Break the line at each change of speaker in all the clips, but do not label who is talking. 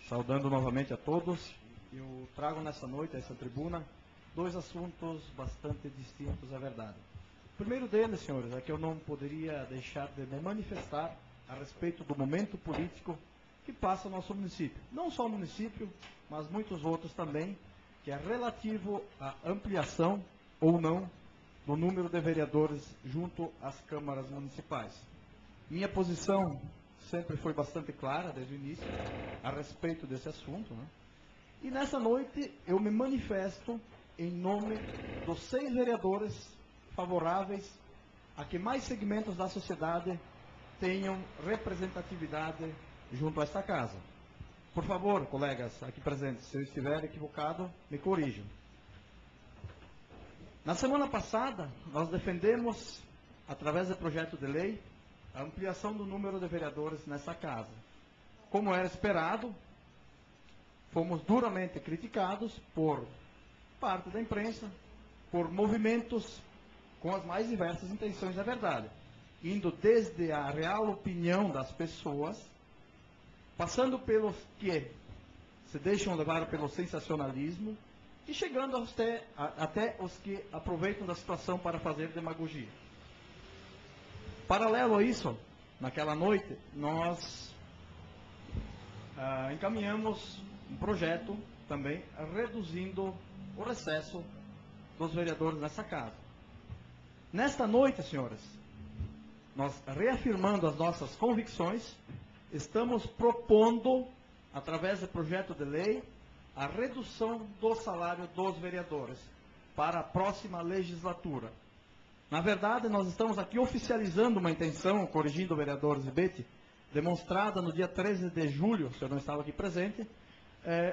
Saudando novamente a todos, eu trago nessa noite, a essa tribuna, dois assuntos bastante distintos, é verdade. O primeiro deles, senhores, é que eu não poderia deixar de me manifestar a respeito do momento político que passa o nosso município. Não só o município, mas muitos outros também, que é relativo à ampliação ou não do número de vereadores junto às câmaras municipais. Minha posição sempre foi bastante clara, desde o início, a respeito desse assunto, né? E nessa noite eu me manifesto em nome dos 6 vereadores favoráveis a que mais segmentos da sociedade tenham representatividade junto a esta casa. Por favor, colegas aqui presentes, se eu estiver equivocado, me corrijam. Na semana passada, nós defendemos, através do projeto de lei, a ampliação do número de vereadores nessa casa. Como era esperado, fomos duramente criticados por parte da imprensa, por movimentos com as mais diversas intenções, é verdade, indo desde a real opinião das pessoas, passando pelos que se deixam levar pelo sensacionalismo e chegando até os que aproveitam da situação para fazer demagogia. Paralelo a isso, naquela noite, nós encaminhamos um projeto também reduzindo o recesso dos vereadores nessa casa. Nesta noite, senhores, nós reafirmando as nossas convicções, estamos propondo, através do projeto de lei, a redução do salário dos vereadores para a próxima legislatura. Na verdade, nós estamos aqui oficializando uma intenção, corrigindo o vereador Zibete, demonstrada no dia 13 de julho, se eu não estava aqui presente,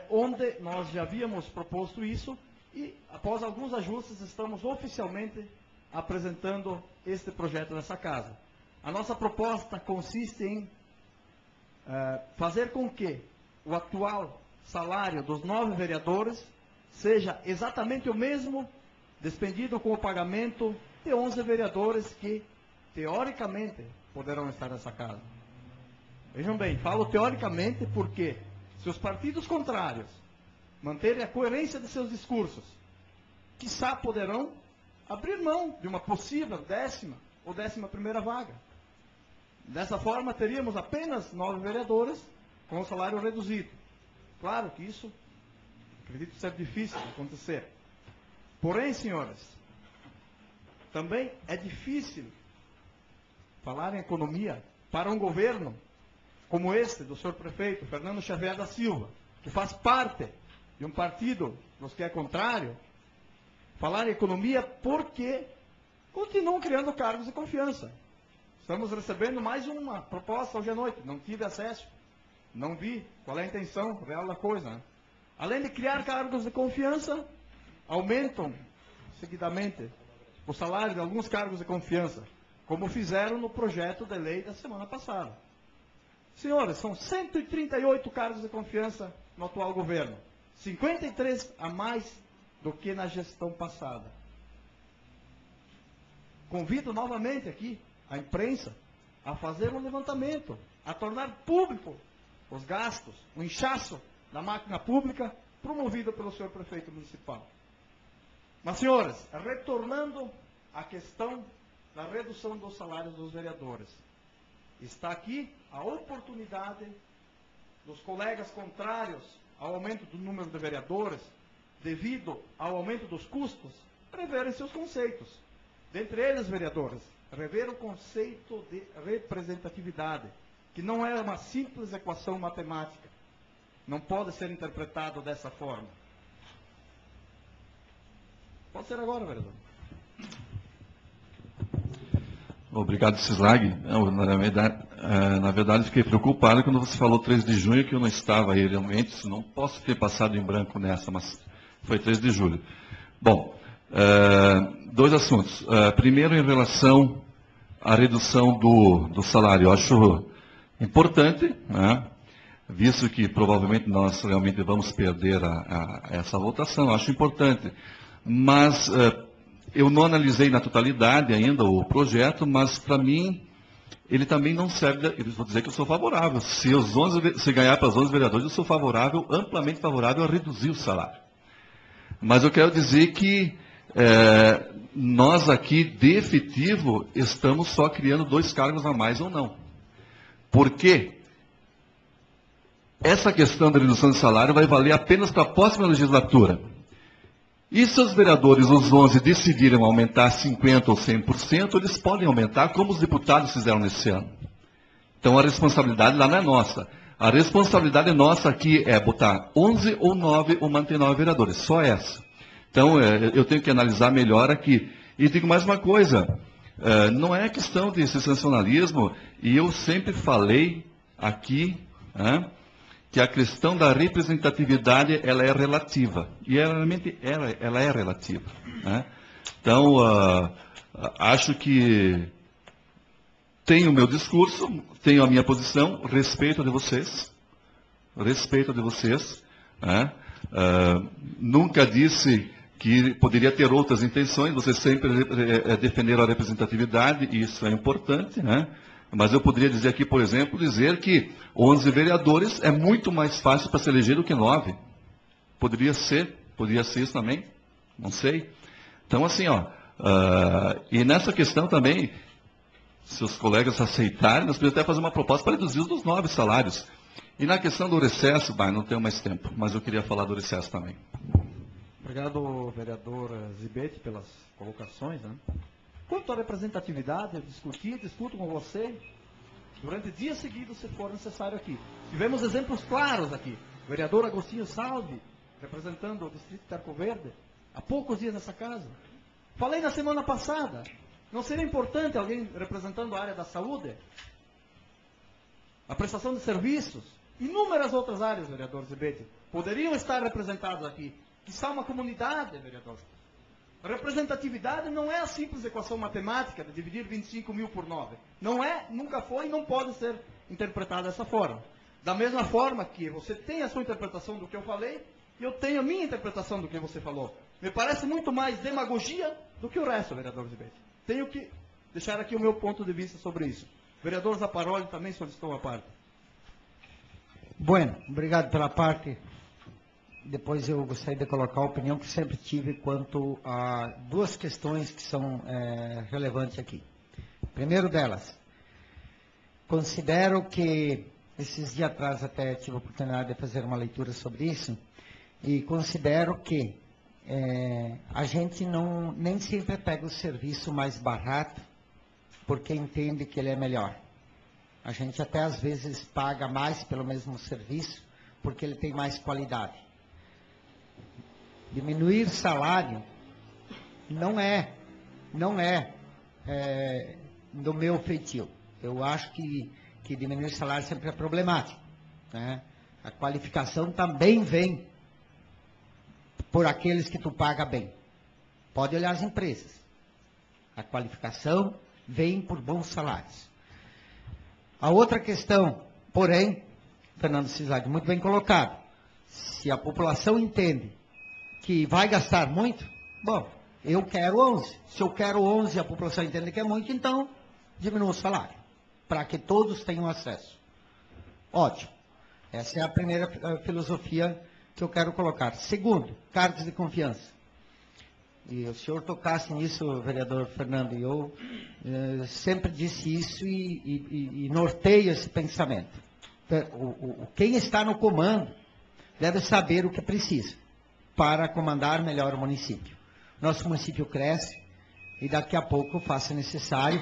onde nós já havíamos proposto isso e, após alguns ajustes, estamos oficialmente apresentando este projeto nessa casa. A nossa proposta consiste em fazer com que o atual salário dos 9 vereadores seja exatamente o mesmo, despendido com o pagamento de 11 vereadores que, teoricamente, poderão estar nessa casa. Vejam bem, falo teoricamente porque, se os partidos contrários manterem a coerência de seus discursos, quiçá poderão abrir mão de uma possível 10ª ou 11ª vaga. Dessa forma, teríamos apenas 9 vereadores com o salário reduzido. Claro que isso, acredito ser difícil de acontecer. Porém, senhores, também é difícil falar em economia para um governo como este do senhor prefeito Fernando Xavier da Silva, que faz parte de um partido dos que é contrário, falar em economia porque continuam criando cargos de confiança. Estamos recebendo mais uma proposta hoje à noite, não tive acesso, não vi qual é a intenção real da coisa, né? Além de criar cargos de confiança, aumentam seguidamente o salário de alguns cargos de confiança, como fizeram no projeto de lei da semana passada. Senhores, são 138 cargos de confiança no atual governo, 53 a mais do que na gestão passada. Convido novamente aqui a imprensa a fazer um levantamento, a tornar público os gastos, o inchaço da máquina pública promovido pelo senhor prefeito municipal. Mas, senhores, retornando à questão da redução dos salários dos vereadores, está aqui a oportunidade dos colegas contrários ao aumento do número de vereadores, devido ao aumento dos custos, reverem seus conceitos. Dentre eles, vereadores, rever o conceito de representatividade, que não é uma simples equação matemática. Não pode ser interpretado dessa forma. Pode ser agora, vereador.
Obrigado, Cislag. Na verdade, fiquei preocupado quando você falou 3 de junho, que eu não estava aí realmente, não posso ter passado em branco nessa, mas foi 3 de julho. Bom, 2 assuntos. Primeiro, em relação à redução do salário. Eu acho importante, né, visto que provavelmente nós realmente vamos perder essa votação, acho importante. Mas eu não analisei na totalidade ainda o projeto, mas para mim ele também não serve, eu vou dizer que eu sou favorável. Se ganhar para os 11 vereadores, eu sou favorável, amplamente favorável a reduzir o salário. Mas eu quero dizer que nós aqui, de efetivo, estamos só criando 2 cargos a mais ou não. Por quê? Essa questão da redução de salário vai valer apenas para a próxima legislatura. E se os vereadores, os 11, decidirem aumentar 50% ou 100%, eles podem aumentar, como os deputados fizeram nesse ano. Então a responsabilidade lá não é nossa. A responsabilidade nossa aqui é botar 11 ou 9 ou manter 9 vereadores, só essa. Então eu tenho que analisar melhor aqui. E digo mais uma coisa, não é questão de sensacionalismo, e eu sempre falei aqui, que a questão da representatividade ela é relativa. E realmente ela é relativa. Então, acho que tenho o meu discurso, tenho a minha posição, respeito a de vocês. Respeito a de vocês. Nunca disse que poderia ter outras intenções, vocês sempre defenderam a representatividade, e isso é importante, Mas eu poderia dizer aqui, por exemplo, dizer que 11 vereadores é muito mais fácil para se eleger do que 9. Poderia ser isso também, não sei. Então, assim, e nessa questão também, se os colegas aceitarem, nós podemos até fazer uma proposta para reduzir os dos 9 salários. E na questão do recesso, não tenho mais tempo, mas eu queria falar do recesso também.
Obrigado, vereador Zibete, pelas colocações. Quanto à representatividade, eu discuto com você durante dias seguidos, se for necessário aqui. Tivemos exemplos claros aqui. O vereador Agostinho Salvi, representando o distrito de Arco Verde, há poucos dias nessa casa. Falei na semana passada, não seria importante alguém representando a área da saúde? A prestação de serviços? Inúmeras outras áreas, vereador Zibete, poderiam estar representadas aqui. Está uma comunidade, vereador. A representatividade não é a simples equação matemática de dividir 25 mil por 9. Não é, nunca foi e não pode ser interpretada dessa forma. Da mesma forma que você tem a sua interpretação do que eu falei, e eu tenho a minha interpretação do que você falou. Me parece muito mais demagogia do que o resto, vereador Zibete. Tenho que deixar aqui o meu ponto de vista sobre isso. O vereador Zaparoli também solicitou a parte.
Bueno, obrigado pela parte. Depois eu gostaria de colocar a opinião que sempre tive quanto a 2 questões que são relevantes aqui. Primeiro delas, considero que, esses dias atrás até tive a oportunidade de fazer uma leitura sobre isso, e considero que a gente nem sempre pega o serviço mais barato porque entende que ele é melhor. A gente até às vezes paga mais pelo mesmo serviço porque ele tem mais qualidade. Diminuir salário não é do meu feitio. Eu acho que diminuir salário sempre é problemático. A qualificação também vem por aqueles que tu paga bem. Pode olhar as empresas. A qualificação vem por bons salários. A outra questão, porém, Fernando Cislak, muito bem colocado. Se a população entende que vai gastar muito, bom, eu quero 11. Se eu quero 11 e a população entende que é muito, então diminua o salário, para que todos tenham acesso. Ótimo. Essa é a primeira filosofia que eu quero colocar. Segundo, cargos de confiança. E o senhor tocasse nisso, vereador Fernando, e eu sempre disse isso e norteio esse pensamento. Quem está no comando deve saber o que precisa para comandar melhor o município. Nosso município cresce e daqui a pouco faça necessário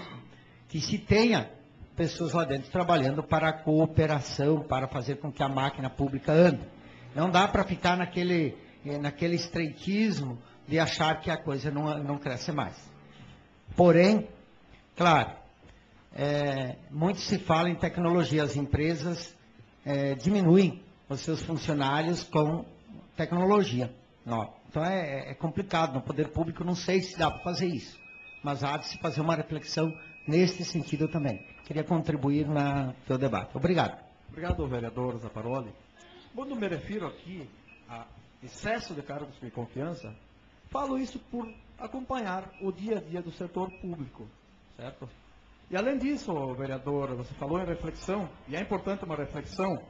que se tenha pessoas lá dentro trabalhando para a cooperação, para fazer com que a máquina pública ande. Não dá para ficar naquele estreitismo de achar que a coisa não cresce mais. Porém, claro, muito se fala em tecnologia. As empresas diminuem os seus funcionários com tecnologia. Então é complicado. No poder público não sei se dá para fazer isso. Mas há de se fazer uma reflexão nesse sentido também. Queria contribuir no seu debate. Obrigado.
Obrigado, vereador Zaparoli. Quando me refiro aqui a excesso de cargos de confiança, falo isso por acompanhar o dia a dia do setor público, certo? E além disso, vereador, você falou em reflexão, e é importante uma reflexão.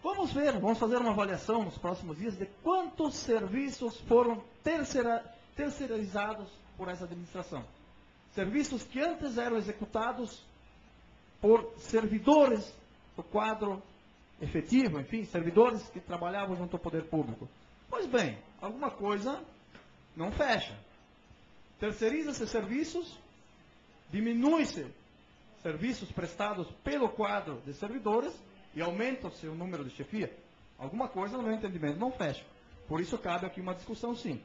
Vamos fazer uma avaliação nos próximos dias de quantos serviços foram terceirizados por essa administração. Serviços que antes eram executados por servidores do quadro efetivo, enfim, servidores que trabalhavam junto ao poder público. Pois bem, alguma coisa não fecha. Terceiriza-se serviços, diminui-se serviços prestados pelo quadro de servidores e aumenta-se o número de chefia. Alguma coisa, no meu entendimento, não fecha. Por isso cabe aqui uma discussão, sim.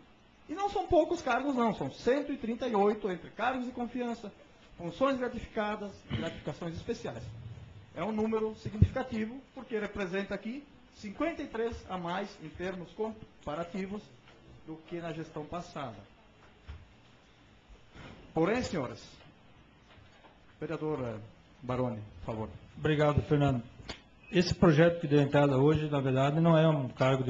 E não são poucos cargos, não. São 138 entre cargos de confiança, funções gratificadas e gratificações especiais. É um número significativo, porque representa aqui 53 a mais em termos comparativos do que na gestão passada. Porém, senhores, vereador Baroni, por favor.
Obrigado, Fernando. Esse projeto que deu entrada hoje, na verdade, não é um cargo de